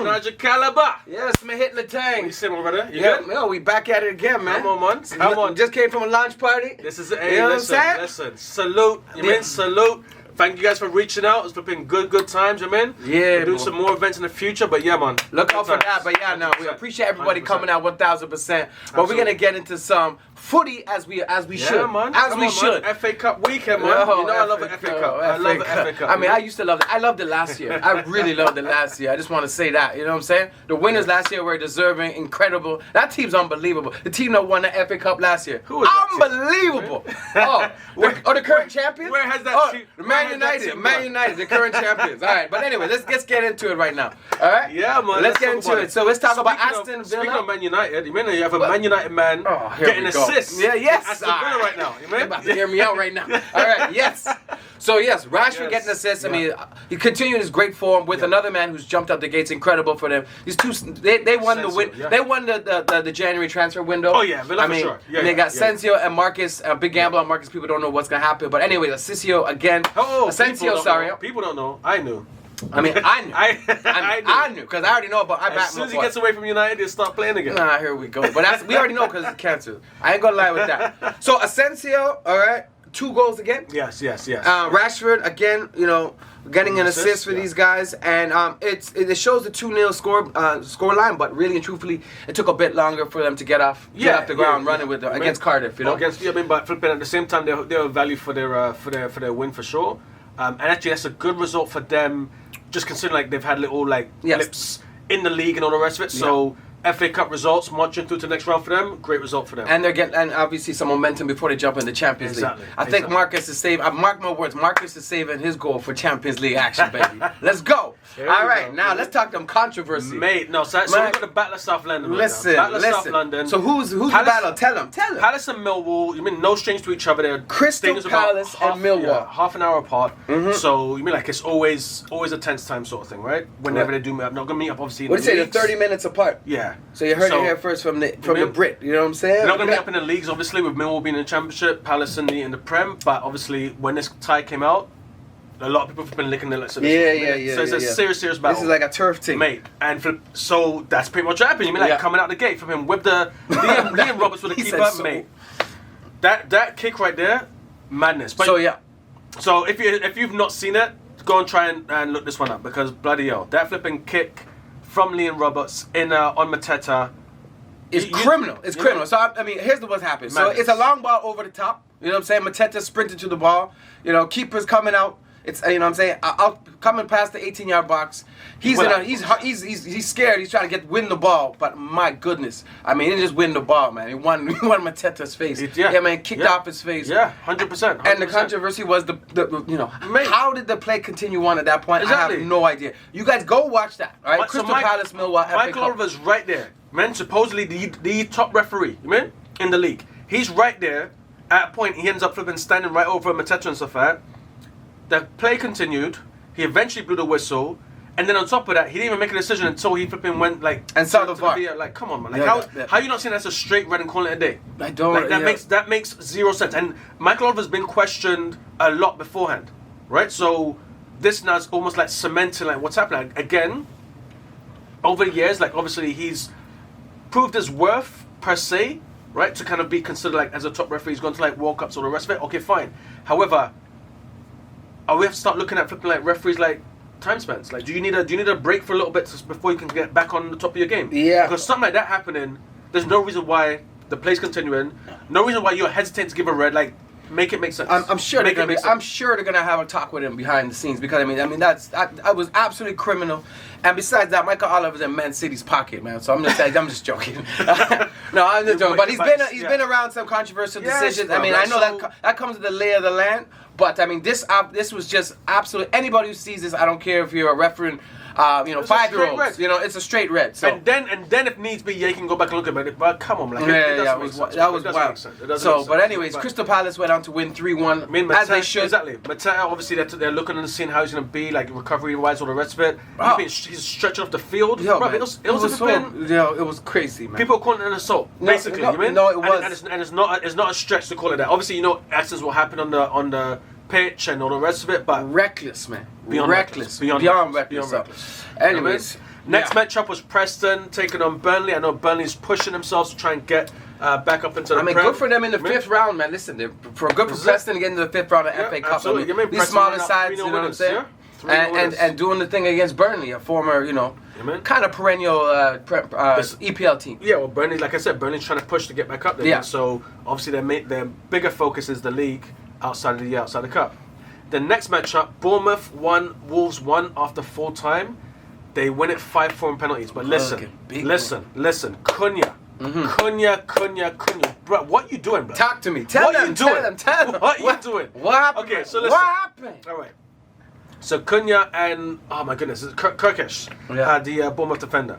Najjah Calibur. Yes, Mahit Letang. What you saying, my brother? You Yeah, good? no, we back at it again, man. Come on, man. Come on. Just came from a launch party. This is You know what I'm saying? Listen. Salute. You mean salute. Thank you guys for reaching out. It's been good times, you mean? Yeah, we'll do some more events in the future, but yeah, man. Look out for that, but yeah, no, we appreciate everybody coming out 1000%. But we're gonna get into some footy as we should, man. As we should. FA Cup weekend, man. Oh, you know I love the FA Cup. I love the FA Cup. I mean, I used to love it. I loved it last year. I really loved it last year. I just want to say that. You know what I'm saying? The winners last year were deserving, incredible. That team's unbelievable. The team that won the FA Cup last year, who was that unbelievable. The current champions. Where has that team? Man United. Man United, the current champions. All right, but anyway, let's get into it right now. All right? Yeah, man. Let's get into it. So let's talk about Aston Villa. Speaking of Man United, you mean you have a Man United man getting assists? Yeah, yes. Aston Villa right now. You mean? You're about to hear me out right now. All right, yes. So yes, Rashford getting assists. I mean, he continued his great form with another man who's jumped out the gates. Incredible for them. These two, they won the win. They won the January transfer window. Oh yeah, Villa for sure. Yeah, and they got Asensio and Marcus. Big gamble on Marcus. People don't know what's gonna happen. But anyway, Asensio again. Asensio, sorry. People don't know. I knew. I mean, I knew. I knew because I already know about. As soon as he gets away from United, he'll start playing again. Nah, here we go. But we already know because it's cancer. I ain't gonna lie with that. So Asensio, all right, 2 goals again. Yes. Rashford again, you know, getting an assist for these guys, and it shows the 2-0 score line, but really and truthfully, it took a bit longer for them to get off the ground running with against Cardiff. You know, but flipping at the same time, they were value for their win for sure. And actually, that's a good result for them. Just considering like they've had little blips in the league and all the rest of it. So FA Cup results, marching through to the next round for them, great result for them. And they're getting obviously some momentum before they jump in the Champions League. I think Marcus is saving. Mark my words, Marcus is saving his goal for Champions League action, baby. Let's go. All right, now let's talk them controversy. Mate, no, so we've got the Battle of South London. Listen. South London. So who's the battle? Tell them. Palace and Millwall, you mean no strangers to each other. They're Crystal Palace and Millwall. Yeah, half an hour apart. So you mean like it's always a tense time sort of thing, right? Whenever they do meet up. Not going to meet up obviously in what do you say, they're 30 minutes apart? Yeah. So you heard it here first from the Brit, you know what I'm saying? They're not going to meet up in the leagues, obviously, with Millwall being in the Championship, Palace in the Prem, but obviously when this tie came out, a lot of people have been licking their lips. So it's a serious battle. This is like a turf team, mate. And so that's pretty much what happened. You mean like coming out the gate from him with the Liam Roberts with the keeper, mate. That kick right there, madness. But so if you've not seen it, go and try and look this one up because bloody hell, that flipping kick from Liam Roberts on Mateta. It's criminal. It's criminal. So, I mean, here's what's happened. So, it's a long ball over the top. You know what I'm saying? Mateta sprinted to the ball. You know, keeper's coming out. It's, you know what I'm saying? Coming past the 18-yard box. He's scared. He's trying to win the ball. But my goodness. I mean, he didn't just win the ball, man. He won Mateta's face. Kicked off his face. Yeah, 100%. And the controversy was how did the play continue on at that point? Exactly. I have no idea. You guys go watch that. All right? Crystal Palace, Millwall, Michael Oliver's right there. Man, supposedly the top referee, you mean, in the league. He's right there. At a point, he ends up flipping standing right over Mateta and stuff like that. The play continued. He eventually blew the whistle. And then on top of that, he didn't even make a decision until he flipping went and saw the VAR. Like, come on, man. Like, how you not saying that's a straight red and calling it a day? I don't. Like, that makes zero sense. And Michael Oliver's been questioned a lot beforehand, right? So this now is almost like cementing like what's happening again. Over the years, like obviously he's proved his worth per se, right? To kind of be considered like as a top referee. He's gone to like World Cups or the rest of it. Okay, fine. However, we have to start looking at flipping like referees like time spans. Like, do you need a break for a little bit before you can get back on the top of your game? Yeah. Because something like that happening, there's no reason why the play's continuing. No reason why you're hesitating to give a red. Like, make it make sense. I'm sure they're gonna have a talk with him behind the scenes because I mean that was absolutely criminal. And besides that, Michael Oliver's in Man City's pocket, man. So I'm just joking. No, I'm just joking. But he's been around some controversial decisions. I mean, I know that comes with the lay of the land. But I mean, this was just absolute. Anybody who sees this, I don't care if you're a referee, 5-year-olds. You know, it's a straight red. So and then if needs be, you can go back and look at it. But come on, like that was wild. So, but anyways, Crystal Palace went on to win 3-1 as they should. Exactly. Mateta, obviously, they're looking and seeing how he's going to be, like recovery-wise, all the rest of it. He's stretching off the field. It was crazy, man. People are calling it an assault, basically. No, you mean? No, it was. And it's not a stretch to call it that. Obviously, accidents will happen on the pitch and all the rest of it, but reckless, man. Beyond reckless. Anyways, Next matchup was Preston taking on Burnley. I know Burnley's pushing themselves to try and get back up into the I mean, Prem. good for them in the fifth round, man. Listen, for Preston to get into the fifth round of FA Cup. Absolutely. I mean, these Preston smaller went up sides, 3-0 you know what I'm winners, saying? yeah? 3-0 winners. And doing the thing against Burnley, a former, kind of perennial EPL team. Yeah, well, Burnley, like I said, Burnley's trying to push to get back up there. Yeah. So obviously their bigger focus is the league outside of the cup. The next matchup, Bournemouth 1, Wolves 1 after full time. They win it 5-4 in penalties. But listen, Cunha. Cunha. Bro, what you doing, bro? Talk to me. Tell them. What you doing? What happened? Okay, so listen. What happened? All right. So Cunha and, oh my goodness, Kirkesh, the Bournemouth defender.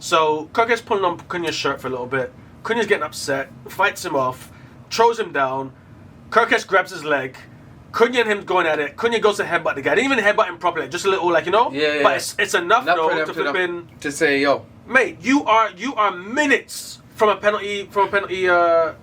So Kirkesh pulling on Cunha's shirt for a little bit. Cunha's getting upset, fights him off, throws him down. Kirkesh grabs his leg. Cunha and him going at it. Cunha goes to headbutt the guy. Didn't even headbutt him properly. Just a little, Yeah. But it's enough though for to flip in. To say, yo, Mate, you are minutes from a penalty shootout,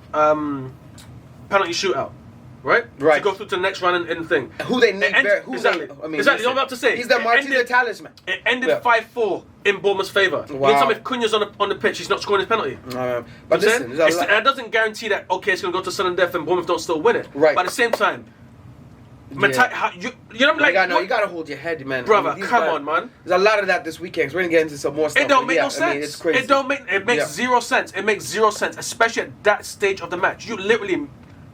right? Right. To go through to the next round and thing. who they need. Exactly. I mean, exactly. I'm about to say he's the it Martinez ended- talisman. It ended Yeah. 5-4 in Bournemouth's favour. Wow. Means if Cunha's on the pitch, he's not scoring his penalty. But You know listen, what I'm saying? That doesn't guarantee that it's going to go to sudden death and Bournemouth don't still win it. Right. But at the same time, you know what I'm you gotta hold your head, man. Brother, these come guys- on, man. There's a lot of that this weekend. So we're gonna get into some more stuff. It don't but make no I sense. mean, it's crazy. It makes zero sense. It makes zero sense, especially at that stage of the match. You literally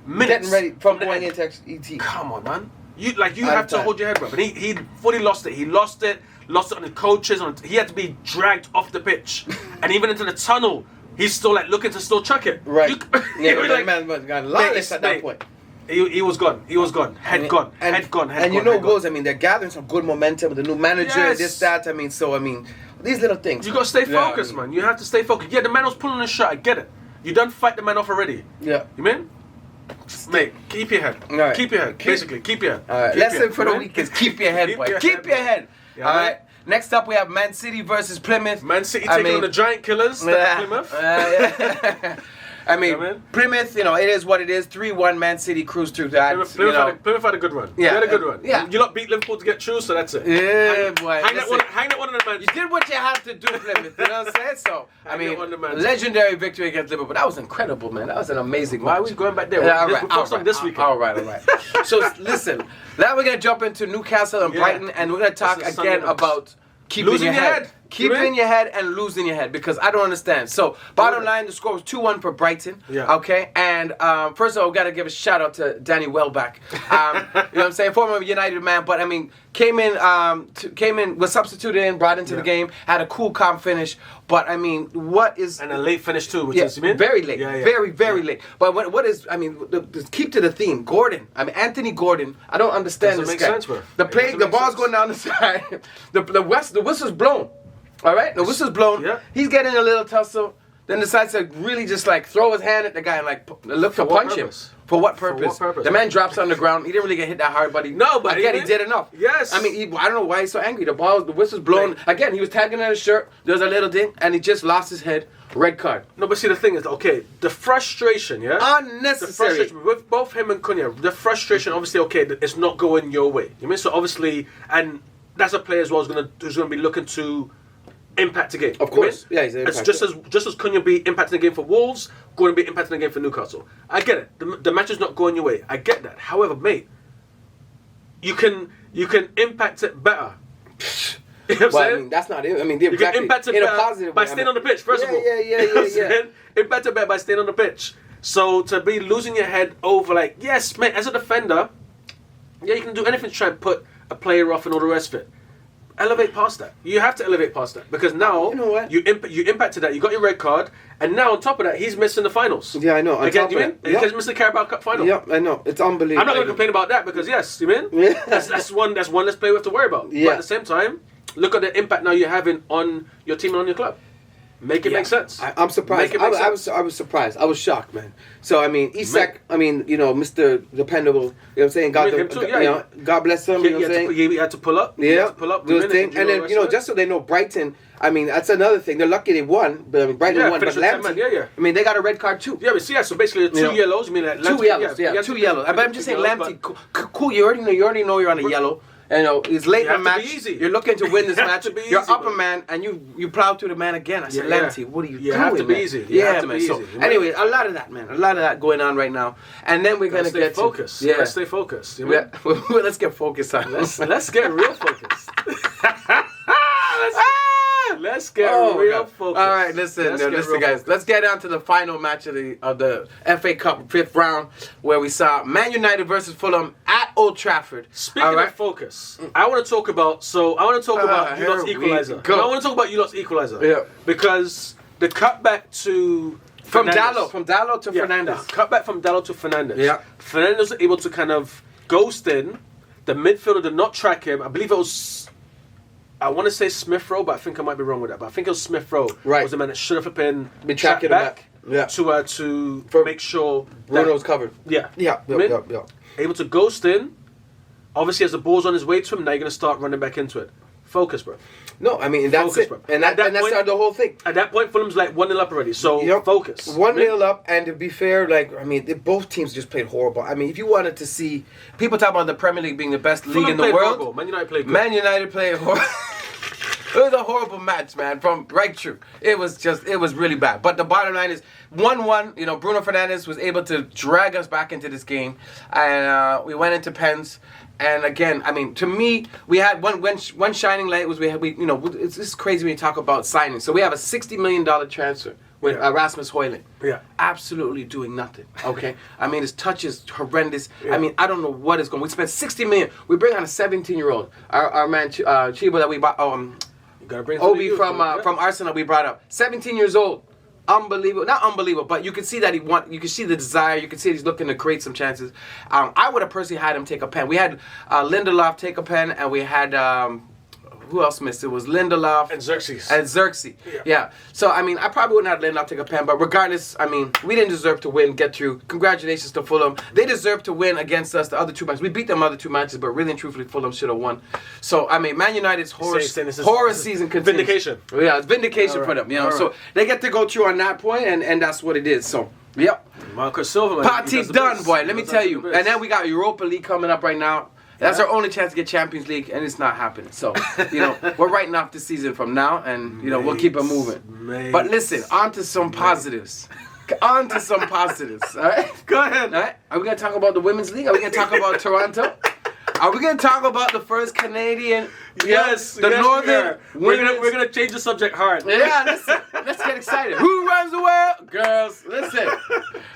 minutes Getting ready from the going end. into ET. Come on, man. You Out have of to time. hold your head, bro. And he fully lost it. He lost it on the coaches. He had to be dragged off the pitch, and even into the tunnel. He's still looking to still chuck it. Right. Yeah, that man was gone lawless at that mate, point. He was gone. He was gone. Head gone. Head gone. And you know goals. I mean, they're gathering some good momentum with the new manager. Yes. This, that. I mean, these little things. You got to stay Yeah, focused, man. You have to stay focused. Yeah, the man was pulling his shirt. I get it. You done fight the man off already. Yeah. You mean? Mate, keep your head. All right. Keep your head. Basically, keep your head. All right. Keep your Lesson head. for the You week mean? is keep your head, boy. Keep your head. Yeah, All man. right. Next up, we have Man City versus Plymouth. Man City taking on the Giant Killers. Plymouth. I mean, Yeah, man. Plymouth, it is what it is. 3-1 Man City cruise through that. Plymouth had a good run. Yeah. They had a good run. Yeah. You lot beat Liverpool to get through, so that's it. Yeah, boy. Hang Listen, that one on the man. you did what you had to do, Plymouth. You know what I'm saying? So, I Hang it on the mean, man. legendary victory against Liverpool. That was incredible, man. That was an amazing Why match. are we going back there? Yeah, We're focused on this weekend. All right. So, listen. Now we're going to jump into Newcastle and Yeah. Brighton, and we're going to talk This is Sunday again night. about keeping Losing your your head. head. Keeping your head and losing your head, because I don't understand. So, bottom line, the score was 2-1 for Brighton. Yeah. Okay? And first of all, we got to give a shout out to Danny Welbeck. You know what I'm saying? Former United man, but I mean, came in, was substituted in, brought into the game, had a cool, calm finish. But I mean, what is. And a late finish too, which is, you mean? very late. Yeah. Very late. But what is, I mean, keep to the theme. Gordon. I mean, Anthony Gordon. I don't understand Doesn't this make guy. sense, bro. The It play, doesn't the make ball's sense. going down the side. The whistle's blown. All right? The whistle's blown. Yeah. He's getting a little tussle. Then decides to really just throw his hand at the guy and look to what punch purpose? him. For what For what purpose? purpose? The man drops on the ground. He didn't really get hit that hard, but he did enough. Yes. I mean, I don't know why he's so angry. The whistle's blown. Right. Again, he was tagging at his shirt. There's a little ding, and he just lost his head. Red card. No, but see, the thing is, the frustration, yeah? Unnecessary. The frustration with both him and Cunha, the frustration, obviously, that it's not going your way. You mean? So obviously, and that's a player as well who's gonna be looking to impact the game. Of course. Yeah, he's an It's impact. just as Cunha be impacting the game for Wolves, going to be impacting the game for Newcastle. I get it. The match is not going your way. I get that. However, mate, you can impact it better. You know what I'm Well, I saying? mean, that's not it. I mean, You can impact it in a better positive by way. staying on the pitch, first of all. Yeah. You know what I'm saying? Impact it better by staying on the pitch. So to be losing your head over, yes, mate, as a defender, yeah, you can do anything to try and put a player off and all the rest of it. Elevate past that. You have to elevate past that because now You know what? you impacted that. You got your red card, and now on top of that, he's missing the finals. Yeah, I know. On Again, top you of mean? that, He's missing the Carabao Cup final. Yeah, I know. It's unbelievable. I'm not going to complain about that because yes, you mean? Yeah. That's one less player we have to worry about. Yeah. But at the same time, look at the impact now you're having on your team and on your club. Make it make sense. I'm surprised. Make it make I was surprised. I was shocked, man. So I mean, Isak. I mean, Mr. Dependable. You know what I'm saying? God, Him too, yeah. God bless him. You know what I'm saying? He had to pull up. He had Yeah, to pull up. those things. And then just so they know, Brighton. I mean, that's another thing. They're lucky they won. But I mean, Brighton won, but finished with 10 Lamptey. men, yeah. I mean, they got a red card too. Yeah, but so basically the two yellows. I mean, Two yellows. Yeah, two yellows. But I'm just saying, Lamptey, cool. You already know you're on a yellow. You know, it's late in the have to match. be easy. You're looking to win this You have match. to be You're easy, up bro. a man, and you plow through the man again. I said, Yeah, Lenty, what are you doing? You have to be man? easy. You have to man. be So, easy. anyway, a lot of that, man. A lot of that going on right now. And then we're going to get focused. Yeah. Let's stay focused. You know? Let's get focused on this. Let's get real focused. Let's get real focused. All right, listen, guys. Let's get on to the final match of the FA Cup 5th round, where we saw Man United versus Fulham at Old Trafford. Speaking of focus, I want to talk about. You lot's equalizer. I want to talk about you lot's equalizer. Yeah. Because the cutback to From Fernandes. Dallo to Fernandes. Cutback from Dallo to Fernandes. Yeah. Fernandes was able to kind of ghost in. The midfielder did not track him. I believe it was. I want to say Smith Rowe, but I think I might be wrong with that. But I think it was Smith Rowe. Right. Was the man that should have been tracking him back. Yeah. To make sure Bruno's covered. Yeah. Yeah. Able to ghost in. Obviously, as the ball's on his way to him, now you're going to start running back into it. Focus, bro. No, I mean, that's Focus, it. bro. And that's the whole thing. At that point, Fulham's like 1-0 up already. So, focus. 1-0 up, and to be fair, both teams just played horrible. I mean, if you wanted to see... People talk about the Premier League being the best league in the world. Horrible. Man United played good. Man United played horrible. It was a horrible match, man, from right through. It was really bad. But the bottom line is 1-1. You know, Bruno Fernandes was able to drag us back into this game. And we went into pens. And again, I mean, to me, we had one shining light was it's crazy when you talk about signing. So we have a $60 million transfer with Rasmus Højlund. Yeah. Absolutely doing nothing. Okay. I mean, his touch is horrendous. Yeah. I mean, I don't know what is going. We spent $60 million. We bring on a 17-year-old. Our man Chiba that we bought. You gotta bring Obi from Arsenal. We brought up 17 years old. Unbelievable, not unbelievable, but you can see that you can see the desire, you can see he's looking to create some chances. I would have personally had him take a pen. We had Lindelof take a pen, and we had who else missed? It was Lindelof and Xerxes. Yeah. So I mean, I probably wouldn't have Lindelof take a pen, but regardless, I mean, we didn't deserve to win, get through. Congratulations to Fulham. They deserved to win against us the other two matches. We beat them other two matches, but really and truthfully, Fulham should have won. So I mean, Man United's horror season continues. Vindication. Yeah, it's vindication for them. You know, so they get to go through on that point, and that's what it is. So. Yep. Marcus Silva. Party done, boy. Let me tell you. And then we got Europa League coming up right now. That's our only chance to get Champions League, and it's not happening. So, we're writing off the season from now, and, we'll keep it moving. But listen, on to some positives. All right? Go ahead. All right? Are we going to talk about the Women's League? Are we going to talk about Toronto? Are we going to talk about the first Canadian... Yes, Northern... We're gonna change the subject hard. Yeah, listen. Let's get excited. Who runs the world? Girls, listen.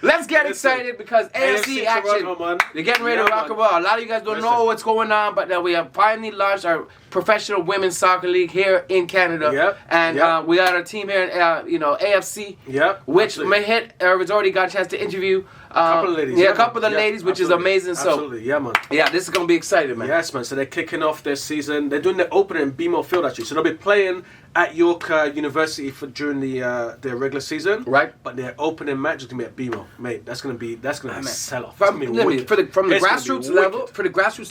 Let's get excited because AFC action. They're getting ready to rock and roll. A lot of you guys don't know what's going on, but we have finally launched our professional women's soccer league here in Canada. Yep. And we got our team here in AFC. Yep. Which Mahit has already got a chance to interview. A couple of ladies. Yeah, a couple of the ladies, which is amazing. Absolutely. So, yeah, man. Yeah, this is going to be exciting, man. Yes, man. So they're kicking off their season. They're doing their opening in BMO Field, actually. So they'll be playing at York University during their regular season. Right. But their opening match is going to be at BMO. Mate, that's going to be sell off. From the grassroots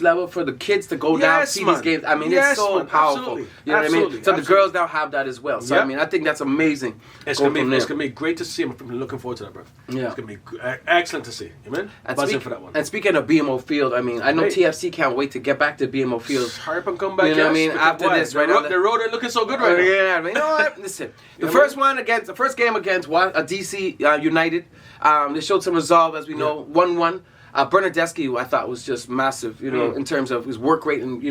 level, for the kids to go down, see these games. I mean, it's so powerful. Absolutely. You know what I mean? So the girls now have that as well. So I mean, I think that's amazing. It's going to be great to see. I'm looking forward to that, bro. Yeah. It's going to be excellent to see. You mean? Buzzing for that one. And speaking of BMO Field, I mean, I know TFC can't wait to get back to BMO Field. Hurry up and come back. You know what I mean? After this, right? The road ain't looking so good right now. Yeah, you know what? Listen, the first game against DC United, they showed some resolve, as we know, 1-1. Bernardeschi, I thought, was just massive, in terms of his work rate and,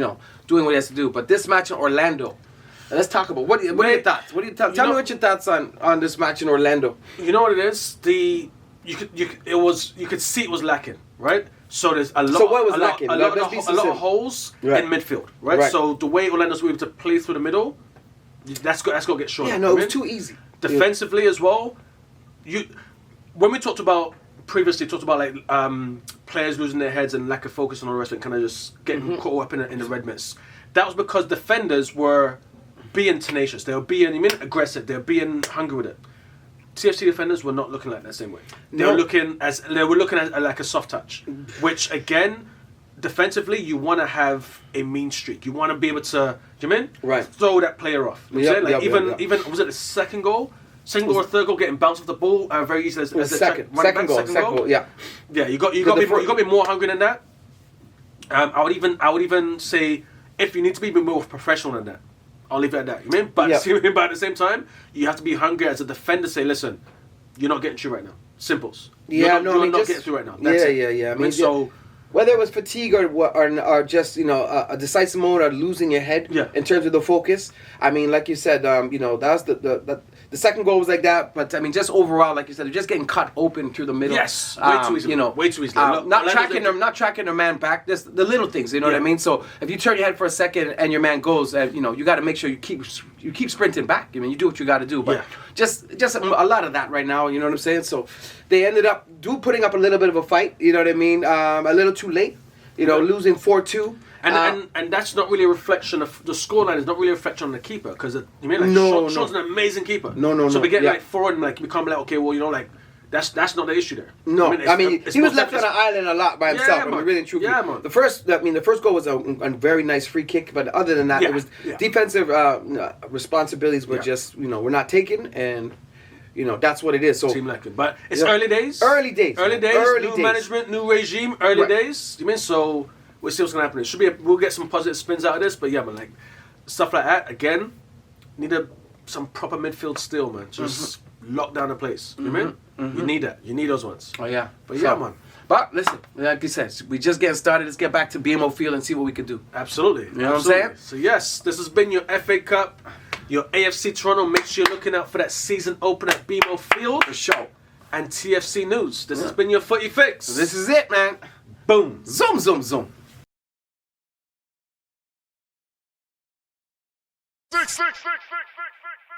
doing what he has to do. But this match in Orlando, let's talk about what are your thoughts? Tell me what your thoughts on this match in Orlando. You know what it is? You could see it was lacking, right? So there's a lot. So what was lacking? A lot of holes in midfield, right? So the way Orlando's able to play through the middle, that's got to get short. Yeah, no, it was too easy. Defensively as well, when we talked about like players losing their heads and lack of focus and all the rest of it, kind of just getting caught up in the red mist. That was because defenders were being tenacious. They were being aggressive. They were being hungry with it. TFC defenders were not looking like that same way. They were looking at like a soft touch, which again, defensively, you want to have a mean streak. You want to be able to, throw that player off. Even was it the second goal or third goal getting bounced off the ball very easily as a second goal. Yeah, you got to be more hungry than that. I would even say if you need to be more professional than that, I'll leave it at that. You mean? But, but at the same time, you have to be hungry as a defender. Say, listen, you're not getting through right now. Simples. Yeah, you're not getting through right now. That's it. I mean, so whether it was fatigue or just a decisive moment or losing your head in terms of the focus. I mean, like you said, that's the second goal was like that. But I mean, just overall, like you said, they're just getting cut open through the middle. Yes, way too easy. Way too easy. Not tracking their man back. Just the little things. You know what I mean? So if you turn your head for a second and your man goes, you got to make sure you keep sprinting back. I mean, you do what you got to do. But just a lot of that right now. You know what I'm saying? So they ended up putting up a little bit of a fight. You know what I mean? A little too late. Losing 4-2. And that's not really a reflection of the scoreline. Is not really a reflection on the keeper because Sean's an amazing keeper. No. So we get forward and we become okay, well that's not the issue there. No, I mean he was left on an island a lot by himself. Really and truly. Yeah, man. The first goal was a very nice free kick, but other than that, it was defensive responsibilities were just we're not taken and. That's what it is. So seem like it, but it's early days. Early days. New management, new regime. Early days. You mean so? We'll see what's gonna happen. It should be. We'll get some positive spins out of this, but man, stuff like that again. Need some proper midfield still, man. Just lock down the place. You mean? You need that. You need those ones. Oh yeah. But man. But listen, like you said, we just getting started. Let's get back to BMO Field and see what we can do. Absolutely. You know what I'm saying? So yes, this has been your FA Cup. Your AFC Toronto, make sure you're looking out for that season opener at BMO Field. For sure. And TFC News. This has been your Footy Fix. So this is it, man. Boom. Zoom, zoom, zoom. Six.